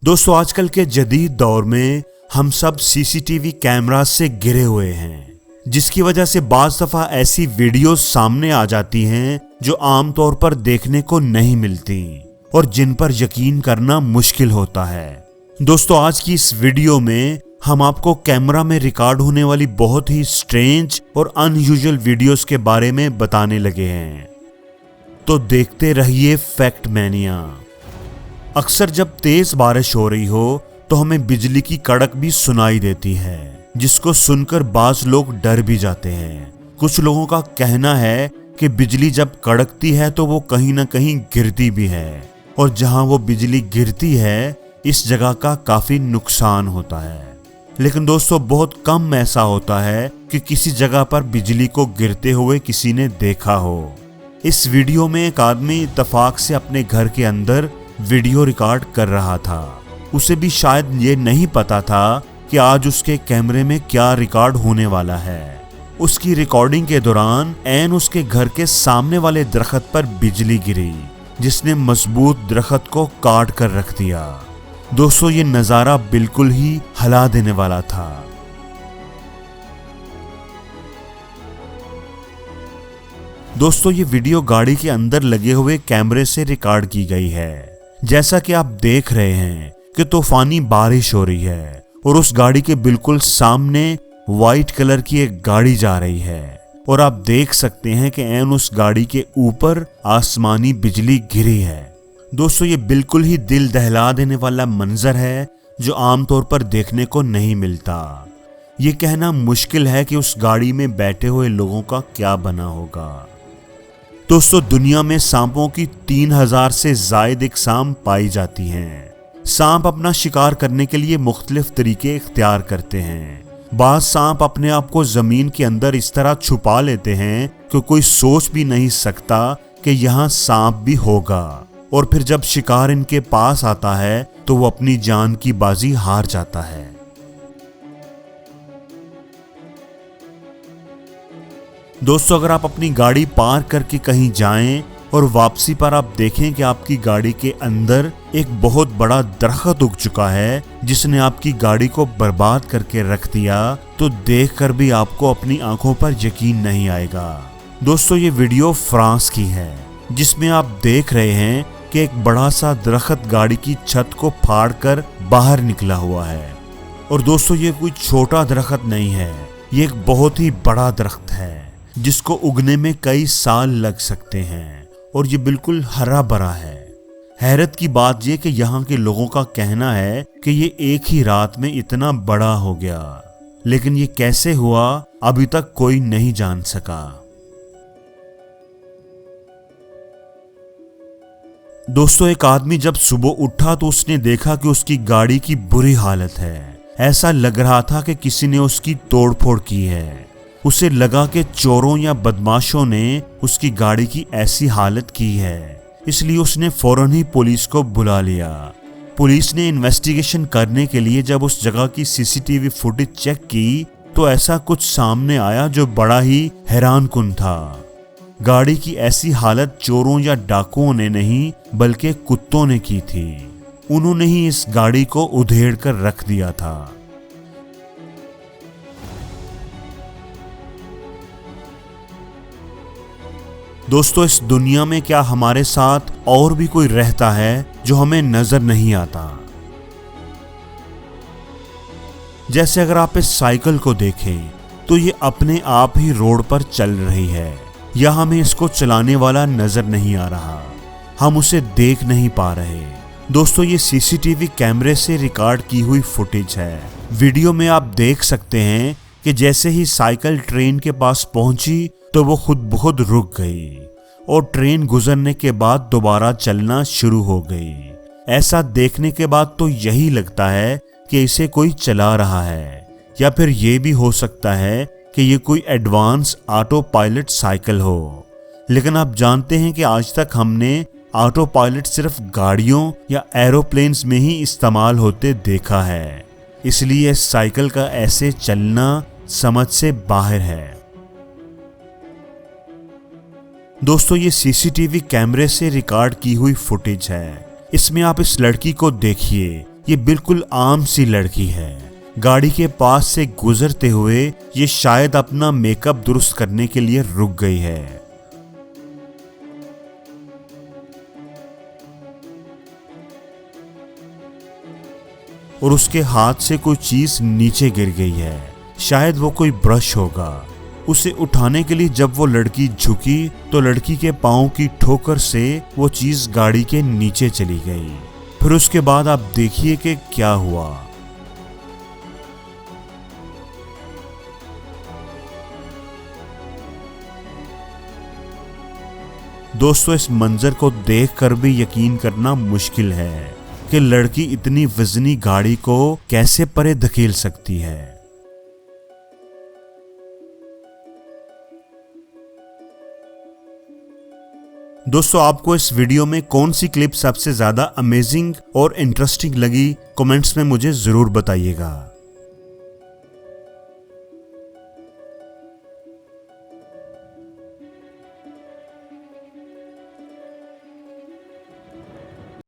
दोस्तों आजकल के जदीद दौर में हम सब सीसीटीवी कैमरा से घिरे हुए हैं, जिसकी वजह से बाज दफा ऐसी वीडियोस सामने आ जाती हैं जो आमतौर पर देखने को नहीं मिलती और जिन पर यकीन करना मुश्किल होता है। दोस्तों आज की इस वीडियो में हम आपको कैमरा में रिकॉर्ड होने वाली बहुत ही स्ट्रेंज और अनयूजुअल वीडियोस के बारे में बताने लगे हैं, तो देखते रहिए फैक्ट मैनिया। अक्सर जब तेज बारिश हो रही हो तो हमें बिजली की कड़क भी सुनाई देती है, जिसको सुनकर बाज लोग डर भी जाते हैं। कुछ लोगों का कहना है कि बिजली जब कड़कती है तो वो कहीं ना कहीं गिरती भी है, और जहां वो बिजली गिरती है इस जगह का काफी नुकसान होता है। लेकिन दोस्तों बहुत कम ऐसा होता है कि किसी जगह पर बिजली को गिरते हुए किसी ने देखा हो। इस वीडियो में एक आदमी इत्तेफाक से अपने घर के अंदर वीडियो रिकॉर्ड कर रहा था। उसे भी शायद ये नहीं पता था कि आज उसके कैमरे में क्या रिकॉर्ड होने वाला है। उसकी रिकॉर्डिंग के दौरान ऐन उसके घर के सामने वाले दरख्त पर बिजली गिरी, जिसने मजबूत दरख्त को काट कर रख दिया। दोस्तों ये नजारा बिल्कुल ही हिला देने वाला था। दोस्तों ये वीडियो गाड़ी के अंदर लगे हुए कैमरे से रिकॉर्ड की गई है। जैसा कि आप देख रहे हैं कि तूफानी बारिश हो रही है और उस गाड़ी के बिल्कुल सामने व्हाइट कलर की एक गाड़ी जा रही है, और आप देख सकते हैं कि ऐन उस गाड़ी के ऊपर आसमानी बिजली गिरी है। दोस्तों ये बिल्कुल ही दिल दहला देने वाला मंजर है जो आमतौर पर देखने को नहीं मिलता। ये कहना मुश्किल है कि उस गाड़ी में बैठे हुए लोगों का क्या बना होगा। दोस्तों दुनिया में सांपों की 3000 से जायद इकसाम पाई जाती हैं। सांप अपना शिकार करने के लिए मुख्तलिफ तरीके इख्तियार करते हैं। बाज़ सांप अपने आप को जमीन के अंदर इस तरह छुपा लेते हैं कि कोई सोच भी नहीं सकता कि यहाँ सांप भी होगा, और फिर जब शिकार इनके पास आता है तो वो अपनी जान की बाजी हार जाता है। दोस्तों अगर आप अपनी गाड़ी पार्क करके कहीं जाएं और वापसी पर आप देखें कि आपकी गाड़ी के अंदर एक बहुत बड़ा दरख्त उग चुका है जिसने आपकी गाड़ी को बर्बाद करके रख दिया, तो देखकर भी आपको अपनी आंखों पर यकीन नहीं आएगा। दोस्तों ये वीडियो फ्रांस की है, जिसमें आप देख रहे हैं कि एक बड़ा सा दरख्त गाड़ी की छत को फाड़कर बाहर निकला हुआ है। और दोस्तों ये कोई छोटा दरख्त नहीं है, ये एक बहुत ही बड़ा दरख्त है जिसको उगने में कई साल लग सकते हैं, और ये बिल्कुल हरा भरा है। हैरत की बात यह कि यहाँ के लोगों का कहना है कि ये एक ही रात में इतना बड़ा हो गया, लेकिन ये कैसे हुआ अभी तक कोई नहीं जान सका। दोस्तों एक आदमी जब सुबह उठा तो उसने देखा कि उसकी गाड़ी की बुरी हालत है। ऐसा लग रहा था कि किसी ने उसकी तोड़फोड़ की है। उसे लगा कि चोरों या बदमाशों ने उसकी गाड़ी की ऐसी हालत की है, इसलिए उसने फौरन ही पुलिस को बुला लिया। पुलिस ने इन्वेस्टिगेशन करने के लिए जब उस जगह की सीसीटीवी फुटेज चेक की तो ऐसा कुछ सामने आया जो बड़ा ही हैरानकुन था। गाड़ी की ऐसी हालत चोरों या डाकुओं ने नहीं बल्कि कुत्तों ने की थी। उन्होंने ही इस गाड़ी को उधेड़ कर रख दिया था। दोस्तों इस दुनिया में क्या हमारे साथ और भी कोई रहता है जो हमें नजर नहीं आता? जैसे अगर आप इस साइकिल को देखें तो ये अपने आप ही रोड पर चल रही है, या हमें इसको चलाने वाला नजर नहीं आ रहा, हम उसे देख नहीं पा रहे। दोस्तों ये सीसीटीवी कैमरे से रिकॉर्ड की हुई फुटेज है। वीडियो में आप देख सकते हैं कि जैसे ही साइकिल ट्रेन के पास पहुंची तो वो खुद ब खुद रुक गई, और ट्रेन गुजरने के बाद दोबारा चलना शुरू हो गई। ऐसा देखने के बाद तो यही लगता है कि इसे कोई चला रहा है, या फिर ये भी हो सकता है कि ये कोई एडवांस ऑटो पायलट साइकिल हो। लेकिन आप जानते हैं कि आज तक हमने ऑटो पायलट सिर्फ गाड़ियों या एरोप्लेन्स में ही इस्तेमाल होते देखा है, इसलिए इस साइकिल का ऐसे चलना समझ से बाहर है। दोस्तों ये सीसीटीवी कैमरे से रिकॉर्ड की हुई फुटेज है। इसमें आप इस लड़की को देखिए ये बिल्कुल आम सी लड़की है। गाड़ी के पास से गुजरते हुए ये शायद अपना मेकअप दुरुस्त करने के लिए रुक गई है। और उसके हाथ से कोई चीज नीचे गिर गई है, शायद वो कोई ब्रश होगा। उसे उठाने के लिए जब वो लड़की झुकी तो लड़की के पांव की ठोकर से वो चीज गाड़ी के नीचे चली गई। फिर उसके बाद आप देखिए कि क्या हुआ। दोस्तों, इस मंजर को देखकर भी यकीन करना मुश्किल है कि लड़की इतनी वजनी गाड़ी को कैसे परे धकेल सकती है। दोस्तों, आपको इस वीडियो में कौन सी क्लिप सबसे ज्यादा अमेजिंग और इंटरेस्टिंग लगी, कमेंट्स में मुझे जरूर बताइएगा।